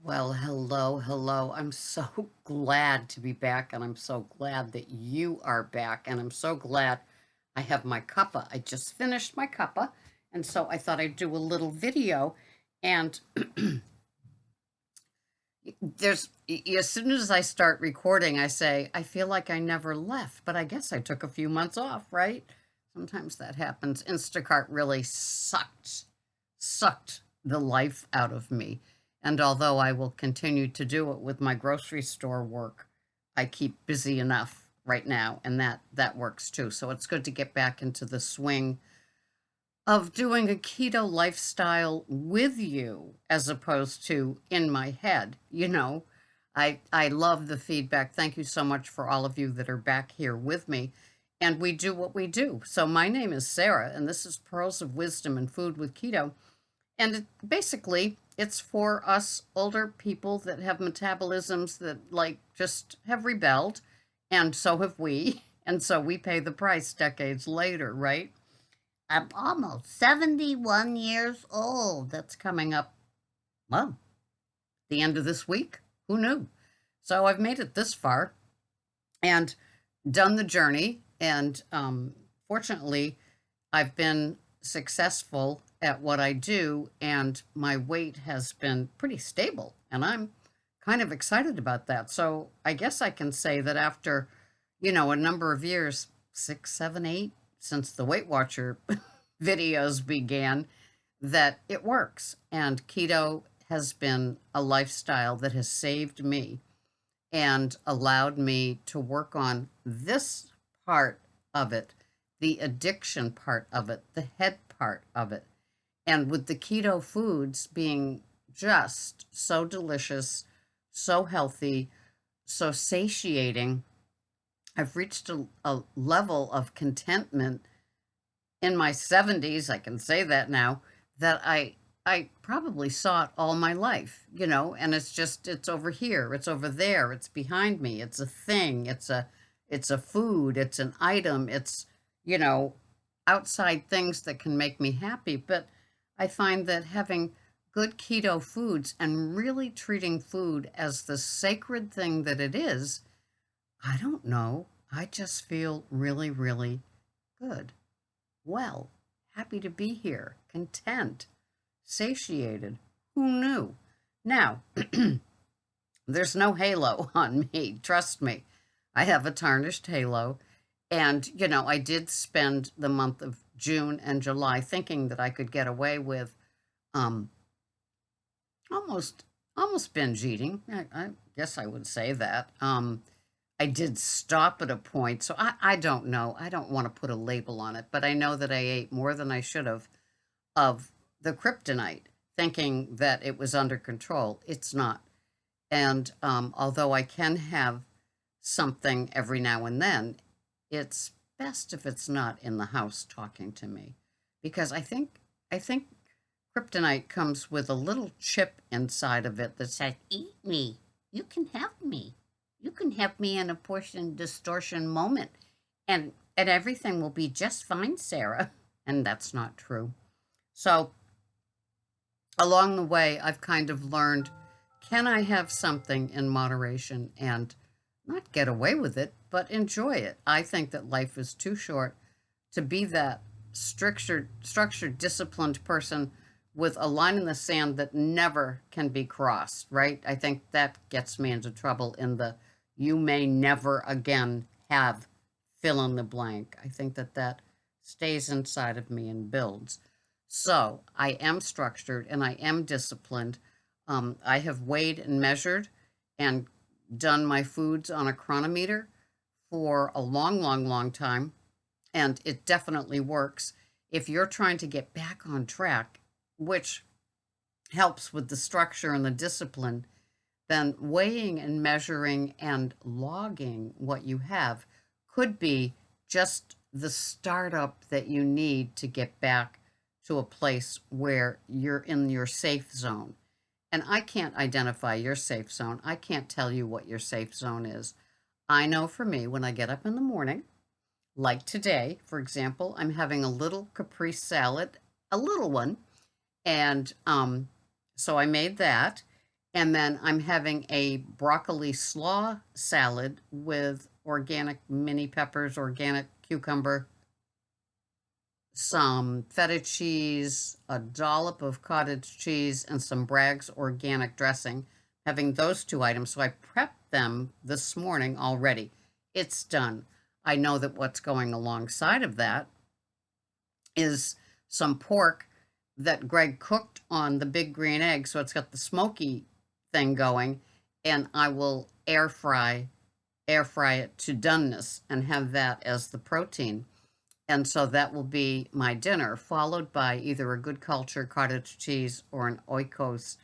Well, hello, hello. I'm so glad to be back, and I'm so glad that you are back, and I'm so glad I have my cuppa. I just finished my cuppa, and so I thought I'd do a little video. And as soon as I start recording, I say, I feel like I never left, but I guess I took a few months off, right? Sometimes that happens. Instacart really sucked the life out of me. And although I will continue to do it with my grocery store work, I keep busy enough right now, and that works too. So it's good to get back into the swing of doing a keto lifestyle with you as opposed to in my head. I love the feedback. Thank you so much for all of you that are back here with me. And we do what we do. So my name is Sarah, and this is Pearls of Wisdom and Food with Keto. And basically, it's for us older people that have metabolisms that, like, just have rebelled. And so have we. And so we pay the price decades later, right? I'm almost 71 years old. That's coming up, well, the end of this week. Who knew? So I've made it this far and done the journey. And fortunately, I've been successful at what I do, and my weight has been pretty stable. And I'm kind of excited about that. So I guess I can say that after, a number of years, 6, 7, 8, since the Weight Watcher videos began, that it works. And keto has been a lifestyle that has saved me and allowed me to work on this part of it, the addiction part of it, the head part of it. And with the keto foods being just so delicious, so healthy, so satiating, I've reached a level of contentment in my 70s, I can say that now, that I probably saw it all my life, and it's over here, it's over there, it's behind me, it's a thing, it's a food, it's an item, it's, you know, outside things that can make me happy. But I find that having good keto foods and really treating food as the sacred thing that it is, I don't know, I just feel really, really good. Well, happy to be here, content, satiated. Who knew? Now, there's no halo on me, trust me. I have a tarnished halo. And, I did spend the month of June and July thinking that I could get away with um, almost almost binge eating. I guess I would say that. I did stop at a point, so I don't know. I don't want to put a label on it, but I know that I ate more than I should have of the kryptonite, thinking that it was under control. It's not. And although I can have something every now and then, it's best if it's not in the house talking to me, because I think kryptonite comes with a little chip inside of it that says, "Eat me. You can have me. You can have me in a portion distortion moment, and everything will be just fine, Sarah." And that's not true. So along the way, I've kind of learned, can I have something in moderation and not get away with it, but enjoy it? I think that life is too short to be that structured, disciplined person with a line in the sand that never can be crossed, right? I think that gets me into trouble in the you may never again have fill in the blank. I think that stays inside of me and builds. So I am structured and I am disciplined. I have weighed and measured and done my foods on a chronometer for a long, long, long time, and it definitely works. If you're trying to get back on track, which helps with the structure and the discipline, then weighing and measuring and logging what you have could be just the startup that you need to get back to a place where you're in your safe zone. And I can't identify your safe zone. I can't tell you what your safe zone is. I know for me, when I get up in the morning, like today, for example, I'm having a little caprese salad, a little one. And so I made that. And then I'm having a broccoli slaw salad with organic mini peppers, organic cucumber, some feta cheese, a dollop of cottage cheese, and some Bragg's organic dressing. Having those two items. So I prepped them this morning already. It's done. I know that what's going alongside of that is some pork that Greg cooked on the big green egg. So it's got the smoky thing going. And I will air fry it to doneness and have that as the protein. And so that will be my dinner, followed by either a good culture cottage cheese or an oikos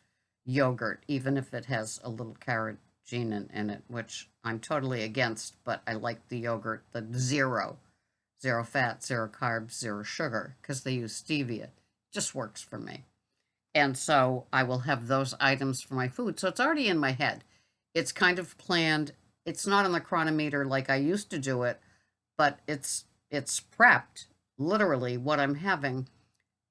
yogurt, even if it has a little carrageenan in it, which I'm totally against, but I like the yogurt, the zero fat, zero carbs, zero sugar, because they use stevia. Just works for me. And so I will have those items for my food. So it's already in my head. It's kind of planned. It's not on the chronometer like I used to do it, but it's prepped, literally what I'm having,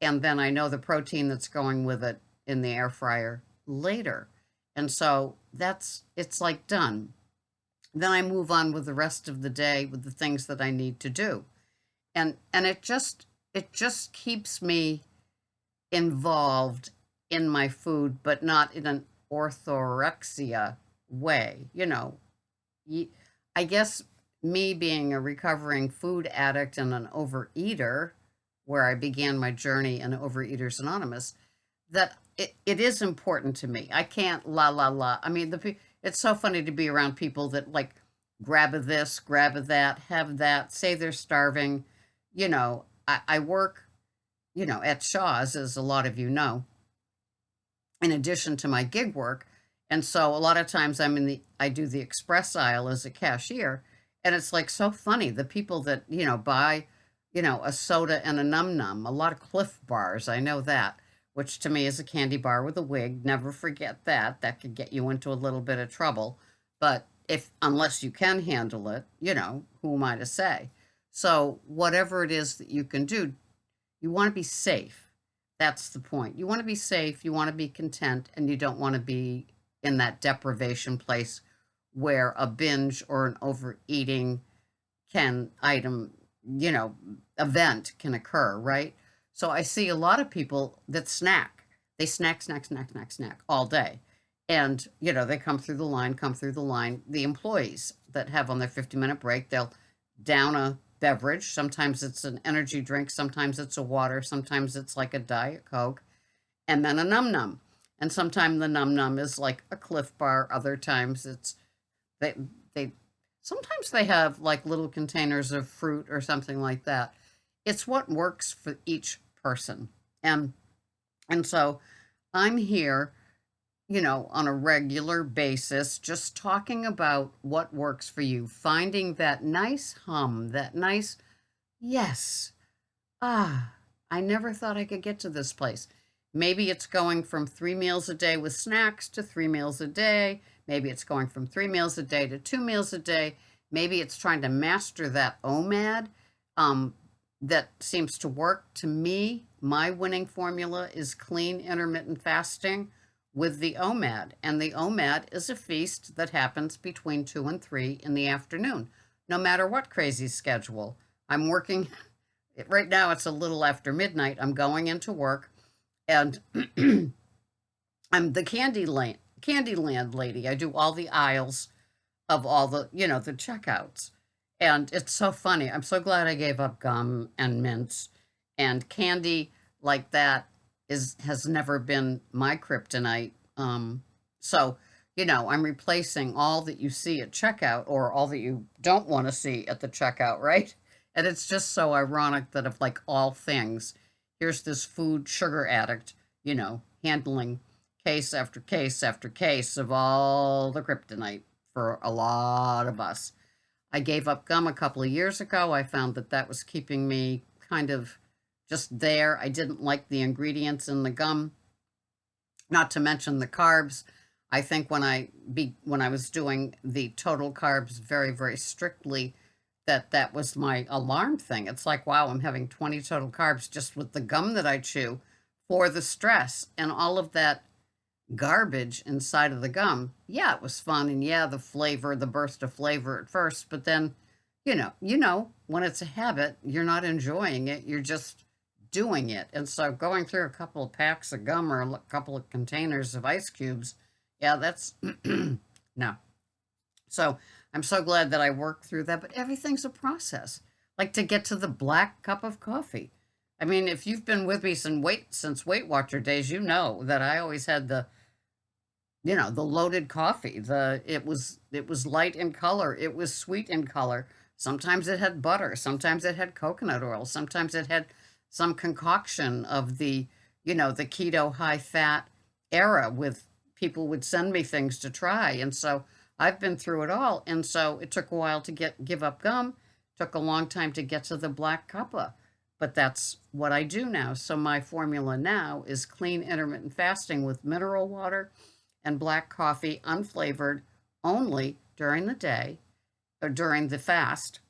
and then I know the protein that's going with it in the air fryer later. And so it's like done. Then I move on with the rest of the day with the things that I need to do. And it just keeps me involved in my food, but not in an orthorexia way. I guess me being a recovering food addict and an overeater, where I began my journey in Overeaters Anonymous, that it is important to me. I can't la la la. I mean, it's so funny to be around people that like grab a this, grab a that, have that, say they're starving. I work, at Shaw's, as a lot of you know, in addition to my gig work. And so a lot of times I do the express aisle as a cashier. And it's like so funny. The people that, buy, a soda and a num num, a lot of Cliff bars. I know that, which to me is a candy bar with a wig. Never forget that. That could get you into a little bit of trouble. But unless you can handle it, who am I to say? So whatever it is that you can do, you want to be safe. That's the point. You want to be safe, you want to be content, and you don't want to be in that deprivation place where a binge or an overeating you know, event can occur, right? So I see a lot of people that snack. They snack, snack, snack, snack, snack all day. And, they come through the line, The employees that have on their 50-minute break, they'll down a beverage. Sometimes it's an energy drink, sometimes it's a water, sometimes it's like a Diet Coke, and then a num num. And sometimes the num num is like a Cliff bar. Other times they they sometimes they have like little containers of fruit or something like that. It's what works for each person. And so I'm here, on a regular basis, just talking about what works for you, finding that nice hum, that nice, yes, ah, I never thought I could get to this place. Maybe it's going from 3 meals a day with snacks to 3 meals a day. Maybe it's going from 3 meals a day to 2 meals a day. Maybe it's trying to master that OMAD. That seems to work to me. My winning formula is clean intermittent fasting with the OMAD. And the OMAD is a feast that happens between 2 and 3 in the afternoon, no matter what crazy schedule. I'm working, right now it's a little after midnight. I'm going into work, and I'm the Candyland lady. I do all the aisles of all the checkouts. And it's so funny. I'm so glad I gave up gum and mints, and candy like that has never been my kryptonite. So, I'm replacing all that you see at checkout, or all that you don't want to see at the checkout, right? And it's just so ironic that of like all things, here's this food sugar addict, handling case after case after case of all the kryptonite for a lot of us. I gave up gum a couple of years ago. I found that was keeping me kind of just there. I didn't like the ingredients in the gum, not to mention the carbs. I think when I was doing the total carbs very, very strictly, that was my alarm thing. It's like, wow, I'm having 20 total carbs just with the gum that I chew for the stress, and all of that garbage inside of the gum. Yeah, it was fun, and yeah, the flavor, the burst of flavor at first, but then, when it's a habit, you're not enjoying it, you're just doing it. And so going through a couple of packs of gum or a couple of containers of ice cubes, yeah, that's no. So I'm so glad that I worked through that, but everything's a process. Like to get to the black cup of coffee. I mean, if you've been with me since Weight Watcher days, you know that I always had the loaded coffee. It was light in color, it was sweet in color. Sometimes it had butter, sometimes it had coconut oil, sometimes it had some concoction of the keto high fat era. With people would send me things to try, and so I've been through it all. And so it took a while to give up gum, took a long time to get to the black cuppa, but that's what I do now. So my formula now is clean intermittent fasting with mineral water and black coffee, unflavored, only during the day or during the fast,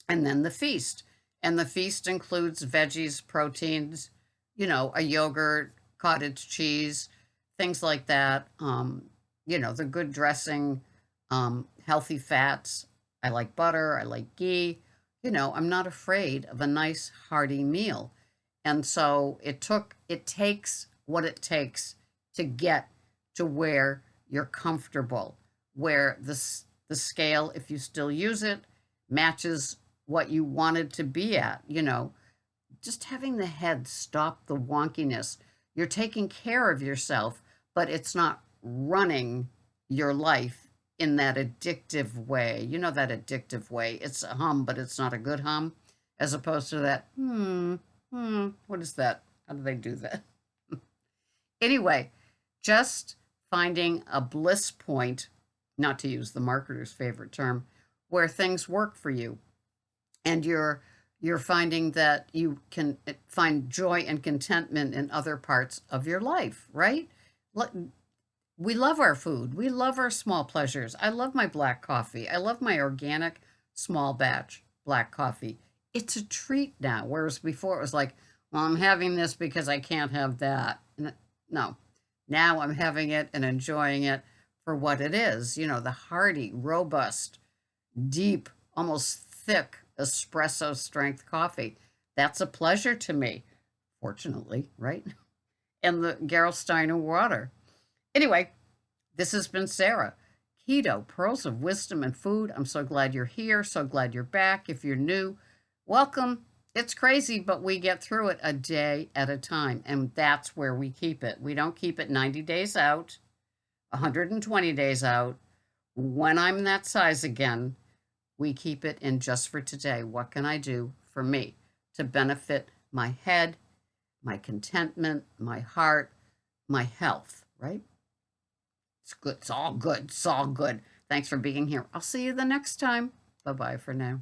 and then the feast. And the feast includes veggies, proteins, a yogurt, cottage cheese, things like that. The good dressing, healthy fats. I like butter, I like ghee. I'm not afraid of a nice hearty meal. And so it takes what it takes to get to where you're comfortable, where the scale, if you still use it, matches what you wanted to be at. Just having the head stop the wonkiness. You're taking care of yourself, but it's not running your life in that addictive way. That addictive way. It's a hum, but it's not a good hum, as opposed to that, what is that? How do they do that? Anyway, just finding a bliss point, not to use the marketer's favorite term, where things work for you, and you're finding that you can find joy and contentment in other parts of your life, right? We love our food. We love our small pleasures. I love my black coffee. I love my organic small batch black coffee. It's a treat now, whereas before it was like, well, I'm having this because I can't have that. No, now I'm having it and enjoying it for what it is. The hearty, robust, deep, almost thick espresso strength coffee. That's a pleasure to me, fortunately, right? And the Gerolsteiner water. Anyway, this has been Sarah. Keto, Pearls of Wisdom and Food. I'm so glad you're here. So glad you're back. If you're new, welcome. It's crazy, but we get through it a day at a time. And that's where we keep it. We don't keep it 90 days out, 120 days out. When I'm that size again, we keep it in just for today. What can I do for me to benefit my head, my contentment, my heart, my health, right? It's good. It's all good. It's all good. Thanks for being here. I'll see you the next time. Bye-bye for now.